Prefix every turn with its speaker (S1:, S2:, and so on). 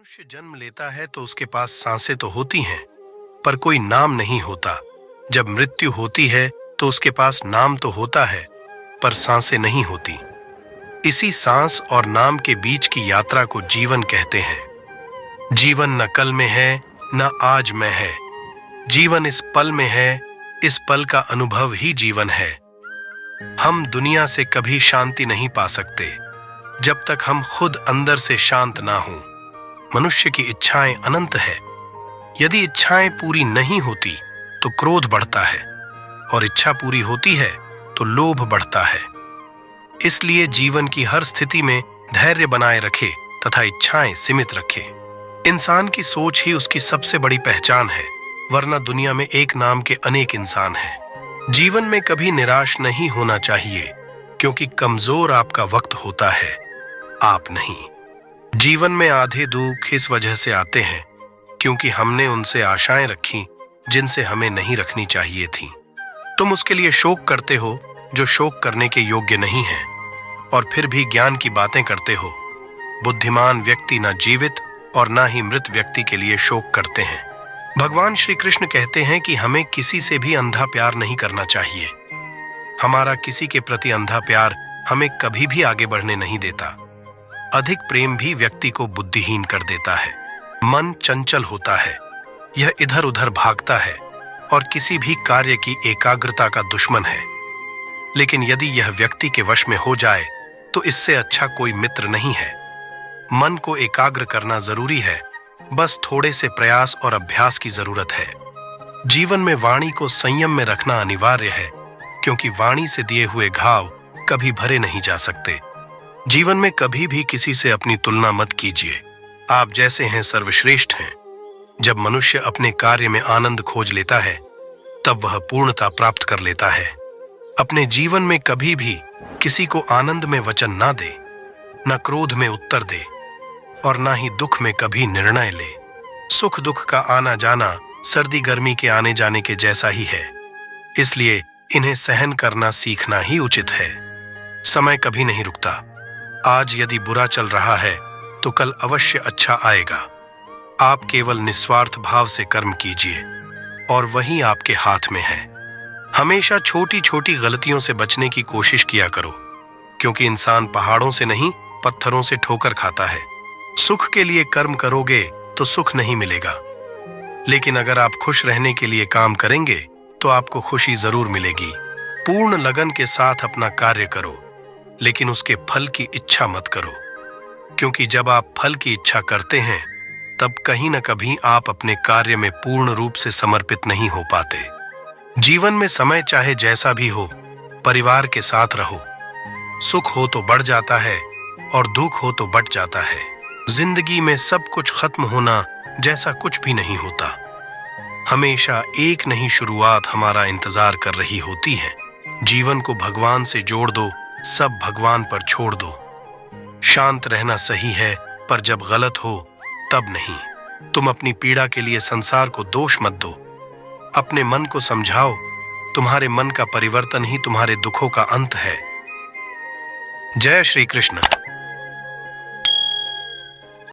S1: मनुष्य जन्म लेता है तो उसके पास सांसें तो होती हैं, पर कोई नाम नहीं होता। जब मृत्यु होती है तो उसके पास नाम तो होता है, पर सांसें नहीं होती। इसी सांस और नाम के बीच की यात्रा को जीवन कहते हैं। जीवन न कल में है न आज में है, जीवन इस पल में है, इस पल का अनुभव ही जीवन है। हम दुनिया से कभी शांति नहीं पा सकते जब तक हम खुद अंदर से शांत ना हों। मनुष्य की इच्छाएं अनंत है। यदि इच्छाएं पूरी नहीं होती तो क्रोध बढ़ता है, और इच्छा पूरी होती है तो लोभ बढ़ता है। इसलिए जीवन की हर स्थिति में धैर्य बनाए रखे तथा इच्छाएं सीमित रखे। इंसान की सोच ही उसकी सबसे बड़ी पहचान है, वरना दुनिया में एक नाम के अनेक इंसान हैं। जीवन में कभी निराश नहीं होना चाहिए, क्योंकि कमजोर आपका वक्त होता है, आप नहीं। जीवन में आधे दुख इस वजह से आते हैं क्योंकि हमने उनसे आशाएं रखी जिनसे हमें नहीं रखनी चाहिए थी। तुम उसके लिए शोक करते हो जो शोक करने के योग्य नहीं है, और फिर भी ज्ञान की बातें करते हो। बुद्धिमान व्यक्ति न जीवित और न ही मृत व्यक्ति के लिए शोक करते हैं। भगवान श्री कृष्ण कहते हैं कि हमें किसी से भी अंधा प्यार नहीं करना चाहिए। हमारा किसी के प्रति अंधा प्यार हमें कभी भी आगे बढ़ने नहीं देता। अधिक प्रेम भी व्यक्ति को बुद्धिहीन कर देता है। मन चंचल होता है, यह इधर उधर भागता है और किसी भी कार्य की एकाग्रता का दुश्मन है। लेकिन यदि यह व्यक्ति के वश में हो जाए तो इससे अच्छा कोई मित्र नहीं है। मन को एकाग्र करना जरूरी है, बस थोड़े से प्रयास और अभ्यास की जरूरत है। जीवन में वाणी को संयम में रखना अनिवार्य है, क्योंकि वाणी से दिए हुए घाव कभी भरे नहीं जा सकते। जीवन में कभी भी किसी से अपनी तुलना मत कीजिए। आप जैसे हैं सर्वश्रेष्ठ हैं। जब मनुष्य अपने कार्य में आनंद खोज लेता है तब वह पूर्णता प्राप्त कर लेता है। अपने जीवन में कभी भी किसी को आनंद में वचन ना दे, न क्रोध में उत्तर दे, और ना ही दुख में कभी निर्णय ले। सुख दुख का आना जाना सर्दी गर्मी के आने जाने के जैसा ही है, इसलिए इन्हें सहन करना सीखना ही उचित है। समय कभी नहीं रुकता। आज यदि बुरा चल रहा है तो कल अवश्य अच्छा आएगा। आप केवल निस्वार्थ भाव से कर्म कीजिए और वही आपके हाथ में है। हमेशा छोटी छोटी गलतियों से बचने की कोशिश किया करो, क्योंकि इंसान पहाड़ों से नहीं पत्थरों से ठोकर खाता है। सुख के लिए कर्म करोगे तो सुख नहीं मिलेगा, लेकिन अगर आप खुश रहने के लिए काम करेंगे तो आपको खुशी जरूर मिलेगी। पूर्ण लगन के साथ अपना कार्य करो, लेकिन उसके फल की इच्छा मत करो, क्योंकि जब आप फल की इच्छा करते हैं तब कहीं न कहीं आप अपने कार्य में पूर्ण रूप से समर्पित नहीं हो पाते। जीवन में समय चाहे जैसा भी हो, परिवार के साथ रहो। सुख हो तो बढ़ जाता है और दुख हो तो बढ़ जाता है। जिंदगी में सब कुछ खत्म होना जैसा कुछ भी नहीं होता। हमेशा एक नई शुरुआत हमारा इंतजार कर रही होती है। जीवन को भगवान से जोड़ दो, सब भगवान पर छोड़ दो। शांत रहना सही है, पर जब गलत हो तब नहीं। तुम अपनी पीड़ा के लिए संसार को दोष मत दो। अपने मन को समझाओ, तुम्हारे मन का परिवर्तन ही तुम्हारे दुखों का अंत है। जय श्री कृष्ण।